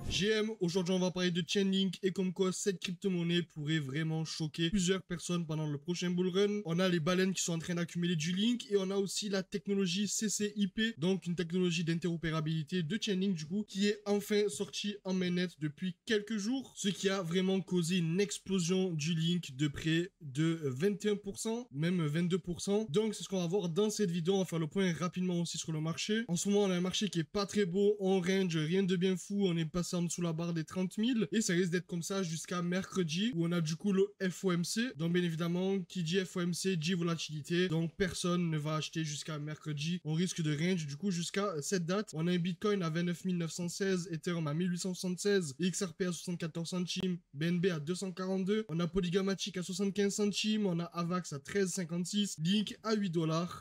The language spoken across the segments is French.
GM, aujourd'hui on va parler de Chainlink et comme quoi cette crypto-monnaie pourrait vraiment choquer plusieurs personnes pendant le prochain bull run. On a les baleines qui sont en train d'accumuler du Link et on a aussi la technologie CCIP, donc une technologie d'interopérabilité de Chainlink du coup, qui est enfin sortie en mainnet depuis quelques jours, ce qui a vraiment causé une explosion du Link de près de 21%, même 22%. Donc c'est ce qu'on va voir dans cette vidéo, on va faire le point rapidement aussi sur le marché. En ce moment on a un marché qui est pas très beau, on range, rien de bien fou, on est passé en dessous la barre des 30 000 et ça risque d'être comme ça jusqu'à mercredi où on a du coup le FOMC. Donc bien évidemment, qui dit FOMC dit volatilité, donc personne ne va acheter jusqu'à mercredi. On risque de range du coup jusqu'à cette date. On a un Bitcoin à 29 916, Ethereum à 1876, XRP à 74 centimes, BNB à 242, on a Polygammatic à 75 centimes, on a Avax à 13,56, Link à 8 $,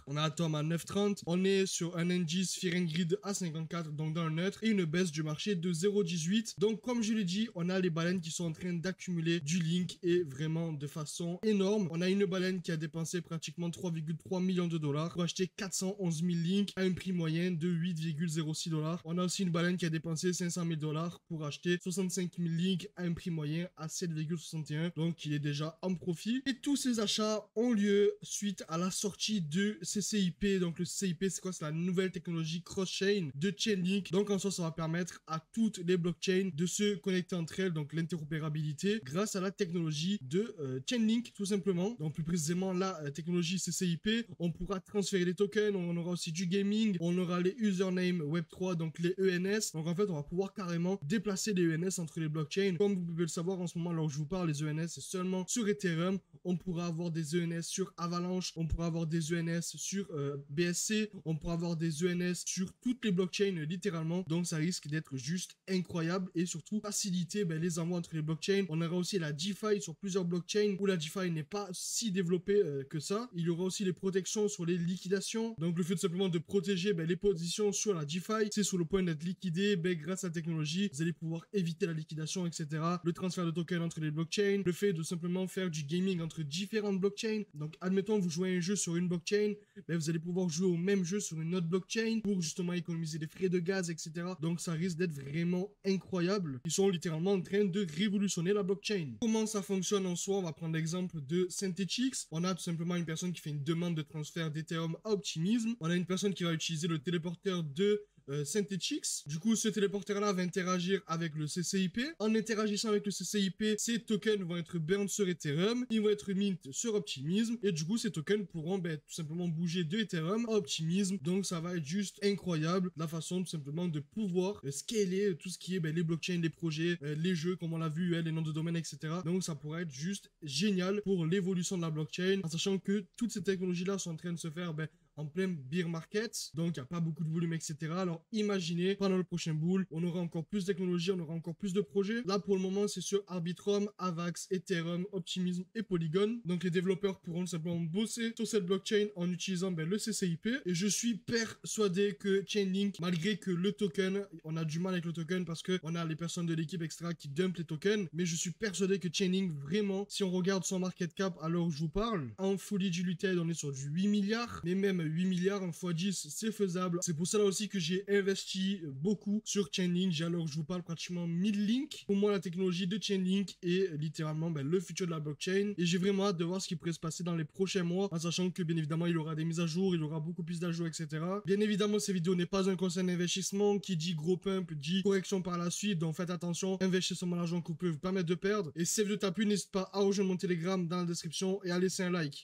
on a Atom à 9,30, on est sur un indice Fear and Greed à 54, donc dans le neutre, et une baisse du marché de 0,18. Donc comme je l'ai dit, on a les baleines qui sont en train d'accumuler du Link et vraiment de façon énorme. On a une baleine qui a dépensé pratiquement 3,3 millions de dollars pour acheter 411 000 Link à un prix moyen de 8,06 $. On a aussi une baleine qui a dépensé 500 000 dollars pour acheter 65 000 Link à un prix moyen à 7,61 $. Donc il est déjà en profit. Et tous ces achats ont lieu suite à la sortie de CCIP. Donc le CCIP c'est quoi? C'est la nouvelle technologie cross-chain de Chainlink. Donc en soi ça va permettre à toutes les blockchains de se connecter entre elles, donc l'interopérabilité grâce à la technologie de Chainlink tout simplement. Donc plus précisément la technologie CCIP, on pourra transférer des tokens, on aura aussi du gaming, on aura les username Web3, donc les ENS. Donc en fait on va pouvoir carrément déplacer les ENS entre les blockchains. Comme vous pouvez le savoir en ce moment alors que je vous parle, les ENS c'est seulement sur Ethereum. On pourra avoir des ENS sur Avalanche, on pourra avoir des ENS sur BSC, on pourra avoir des ENS sur toutes les blockchains littéralement. Donc ça risque d'être juste incroyable et surtout faciliter les envois entre les blockchains. On aura aussi la DeFi sur plusieurs blockchains où la DeFi n'est pas si développée que ça. Il y aura aussi les protections sur les liquidations. Donc le fait de simplement de protéger les positions sur la DeFi, c'est sur le point d'être liquidé, grâce à la technologie, vous allez pouvoir éviter la liquidation, etc. Le transfert de tokens entre les blockchains, le fait de simplement faire du gaming entre différentes blockchains. Donc admettons vous jouez un jeu sur une blockchain, vous allez pouvoir jouer au même jeu sur une autre blockchain pour justement économiser des frais de gaz, etc. Donc ça risque d'être vraiment incroyable. Ils sont littéralement en train de révolutionner la blockchain. Comment ça fonctionne en soi? On va prendre l'exemple de Synthetix. On a tout simplement une personne qui fait une demande de transfert d'Ethereum à Optimism. On a une personne qui va utiliser le téléporteur de Synthetix. Du coup, ce téléporteur-là va interagir avec le CCIP. En interagissant avec le CCIP, ces tokens vont être burn sur Ethereum, ils vont être mint sur Optimism, et du coup, ces tokens pourront tout simplement bouger de Ethereum à Optimism. Donc, ça va être juste incroyable la façon tout simplement de pouvoir scaler tout ce qui est les blockchains, les projets, les jeux, comme on l'a vu, les noms de domaine, etc. Donc, ça pourrait être juste génial pour l'évolution de la blockchain, en sachant que toutes ces technologies-là sont en train de se faire en plein bear market, donc il n'y a pas beaucoup de volume, etc. Alors imaginez, pendant le prochain bull, on aura encore plus de technologie, on aura encore plus de projets. Là, pour le moment, c'est sur Arbitrum, Avax, Ethereum, Optimism et Polygon. Donc les développeurs pourront simplement bosser sur cette blockchain en utilisant le CCIP. Et je suis persuadé que Chainlink, malgré que le token, on a du mal avec le token parce que on a les personnes de l'équipe, etc. qui dumpent les tokens, mais je suis persuadé que Chainlink, vraiment, si on regarde son market cap à l'heure où je vous parle, en fully diluted, on est sur du 8 milliards, mais même 8 milliards en x10, c'est faisable. C'est pour cela aussi que j'ai investi beaucoup sur Chainlink. J'ai alors que je vous parle pratiquement 1000 links. Pour moi, la technologie de Chainlink est littéralement le futur de la blockchain. Et j'ai vraiment hâte de voir ce qui pourrait se passer dans les prochains mois, en sachant que bien évidemment, il y aura des mises à jour, il y aura beaucoup plus d'ajouts, etc. Bien évidemment, cette vidéo n'est pas un conseil d'investissement. Qui dit gros pump, dit correction par la suite. Donc faites attention, investissez sur mon argent que vous pouvez vous permettre de perdre. Et si vous t'a plu, n'hésitez pas à rejoindre mon Telegram dans la description et à laisser un like.